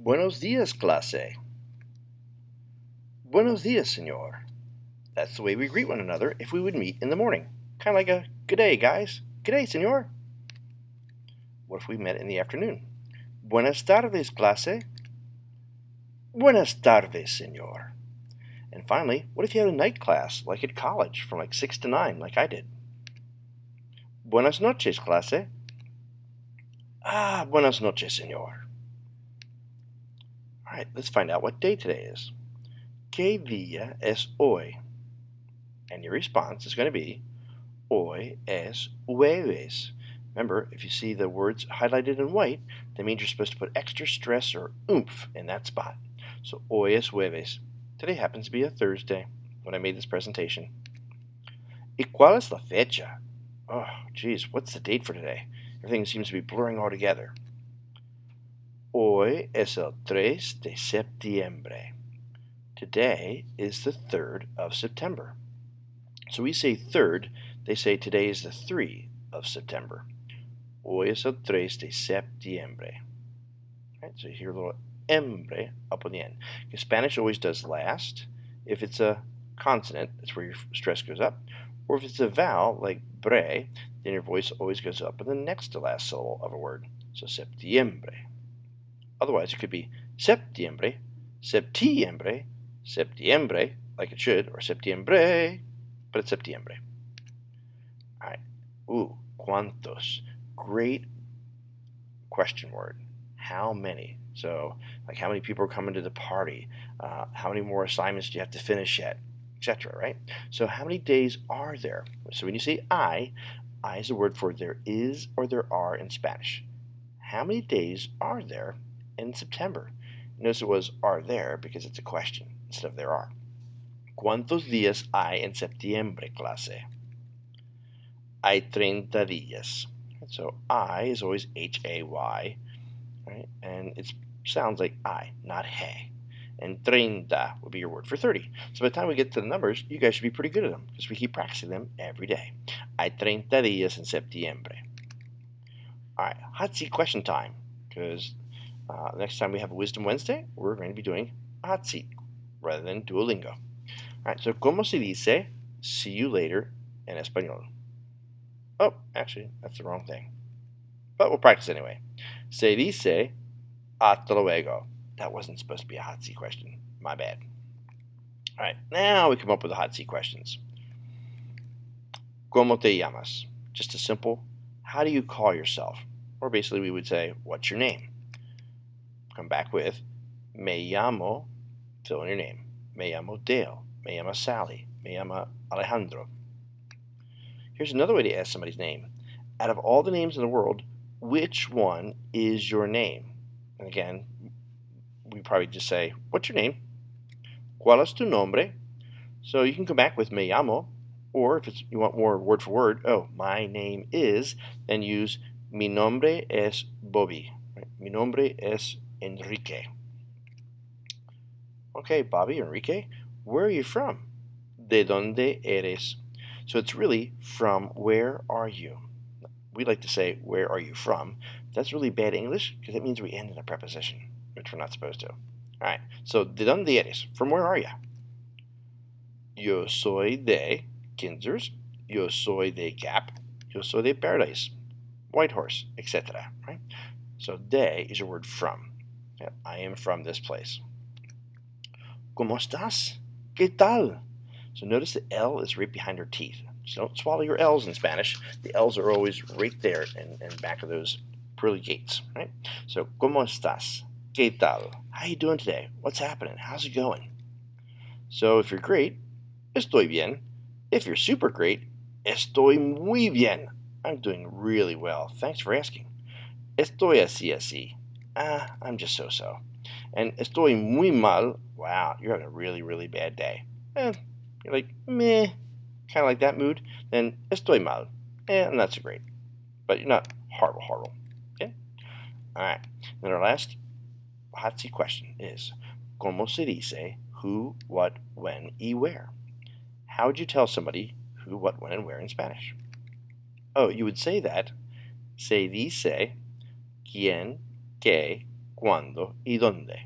Buenos días, clase. Buenos días, señor. That's the way we greet one another if we would meet in the morning. Kind of like a good day, guys. Good day, señor. What if we met in the afternoon? Buenas tardes, clase. Buenas tardes, señor. And finally, what if you had a night class, like at college, from like 6 to 9, like I did? Buenas noches, clase. Ah, buenas noches, señor. All right, let's find out what day today is. ¿Qué día es hoy? And your response is going to be, hoy es jueves. Remember, if you see the words highlighted in white, that means you're supposed to put extra stress or oomph in that spot. So, hoy es jueves. Today happens to be a Thursday when I made this presentation. ¿Y cuál es la fecha? Oh, geez, what's the date for today? Everything seems to be blurring all together. Hoy es el 3 de septiembre. Today is the 3rd of September. So we say 3rd, they say today is the 3 of September. Hoy es el 3 de septiembre. Right, so you hear a little embre up on the end. Because Spanish always does last. If it's a consonant, that's where your stress goes up. Or if it's a vowel, like bre, then your voice always goes up in the next to last syllable of a word. So septiembre. Otherwise, it could be septiembre, septiembre, septiembre, like it should, or septiembre, but it's septiembre. All right. Ooh, cuantos. Great question word. How many? So, like how many people are coming to the party? How many more assignments do you have to finish yet? Etc., right? So how many days are there? So when you say I is a word for there is or there are in Spanish. How many days are there in September? Notice it was are there because it's a question instead of there are. ¿Cuántos días hay en septiembre, clase? Hay 30 días. So I is always H-A-Y, right? And it sounds like I, not he. And 30 would be your word for 30. So by the time we get to the numbers, you guys should be pretty good at them because we keep practicing them every day. Hay 30 días en septiembre. All right, hot seat question time, because next time we have a Wisdom Wednesday, we're going to be doing a hot seat rather than Duolingo. All right, so ¿cómo se dice see you later en español? Oh, actually, that's the wrong thing. But we'll practice anyway. Se dice hasta luego. That wasn't supposed to be a hot seat question. My bad. All right, now we come up with the hot seat questions. ¿Cómo te llamas? Just a simple, how do you call yourself? Or basically we would say, what's your name? Come back with, me llamo, fill in your name. Me llamo Dale. Me llamo Sally. Me llamo Alejandro. Here's another way to ask somebody's name. Out of all the names in the world, which one is your name? And again, we probably just say, what's your name? ¿Cuál es tu nombre? So you can come back with me llamo, or if you want more word for word, oh, my name is, then use mi nombre es Bobby. Right? Mi nombre es Enrique. Okay, Bobby, Enrique, where are you from? ¿De dónde eres? So it's really from where are you? We like to say, where are you from? That's really bad English because it means we end in a preposition, which we're not supposed to. All right, so ¿de dónde eres? From where are you? Yo soy de Kinzers. Yo soy de Gap. Yo soy de Paradise, Whitehorse, etc. Right? So de is your word from. Yeah, I am from this place. ¿Cómo estás? ¿Qué tal? So notice the L is right behind her teeth. Just don't swallow your L's in Spanish. The L's are always right there in back of those pearly gates, right? So, ¿cómo estás? ¿Qué tal? How you doing today? What's happening? How's it going? So if you're great, estoy bien. If you're super great, estoy muy bien. I'm doing really well. Thanks for asking. Estoy así así. I'm just so-so. And estoy muy mal. Wow, you're having a really, really bad day. You're like, meh, kind of like that mood. Then estoy mal. Not so great. But you're not horrible. Okay? All right. Then our last hot seat question is, ¿cómo se dice who, what, when, y where? How would you tell somebody who, what, when, and where in Spanish? Oh, you would say that se dice quién, qué, cuándo, y dónde.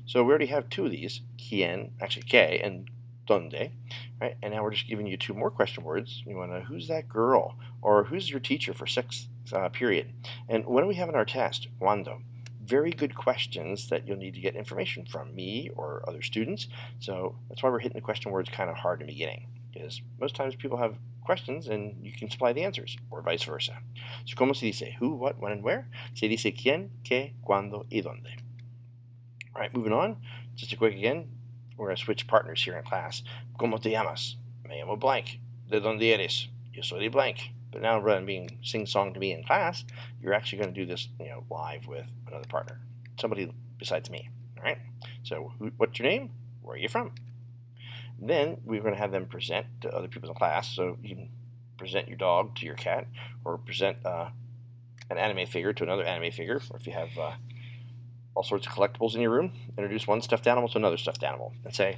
So we already have two of these, quién, actually qué, and dónde, right? And now we're just giving you two more question words. You want to know who's that girl, or who's your teacher for sixth period. And what do we have in our test? Cuándo. Very good questions that you'll need to get information from me or other students. So that's why we're hitting the question words kind of hard in the beginning, because most times people have questions and you can supply the answers, or vice versa. So, ¿cómo se dice? Who, what, when, and where? Se dice quién, qué, cuándo, y dónde. All right, moving on. Just a quick again. We're going to switch partners here in class. ¿Cómo te llamas? Me llamo blank. ¿De dónde eres? Yo soy de blank. But now, rather than being sing-song to me in class, you're actually going to do this, live with another partner, somebody besides me. All right. So, what's your name? Where are you from? Then we're going to have them present to other people in the class. So you can present your dog to your cat, or present an anime figure to another anime figure, or if you have all sorts of collectibles in your room, introduce one stuffed animal to another stuffed animal and say,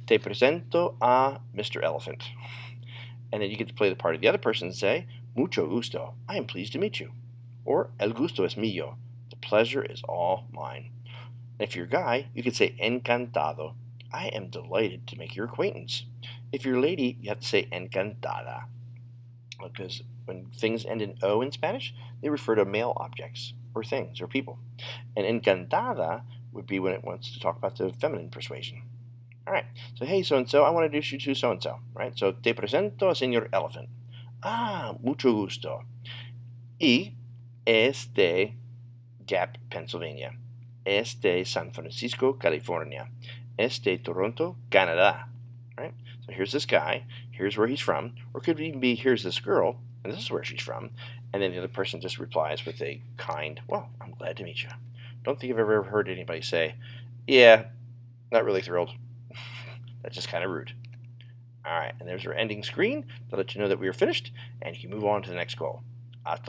Te presento a Mr. Elephant. And then you get to play the part of the other person and say, Mucho gusto, I am pleased to meet you. Or El gusto es mío, the pleasure is all mine. And if you're a guy, you could say encantado, I am delighted to make your acquaintance. If you're a lady, you have to say encantada, because when things end in O in Spanish, they refer to male objects or things or people. And encantada would be when it wants to talk about the feminine persuasion. All right, so hey, so-and-so, I want to introduce you to so-and-so, right? So, te presento a señor Elephant. Ah, mucho gusto. Y es de Gap, Pennsylvania. Es de San Francisco, California. Es de Toronto, Canada. Right? So here's this guy, here's where he's from, or it could even be here's this girl, and this is where she's from, and then the other person just replies with a kind, well, I'm glad to meet you. Don't think I've ever heard anybody say, yeah, not really thrilled. That's just kind of rude. All right, and there's our ending screen to let you know that we are finished, and you can move on to the next goal. Hasta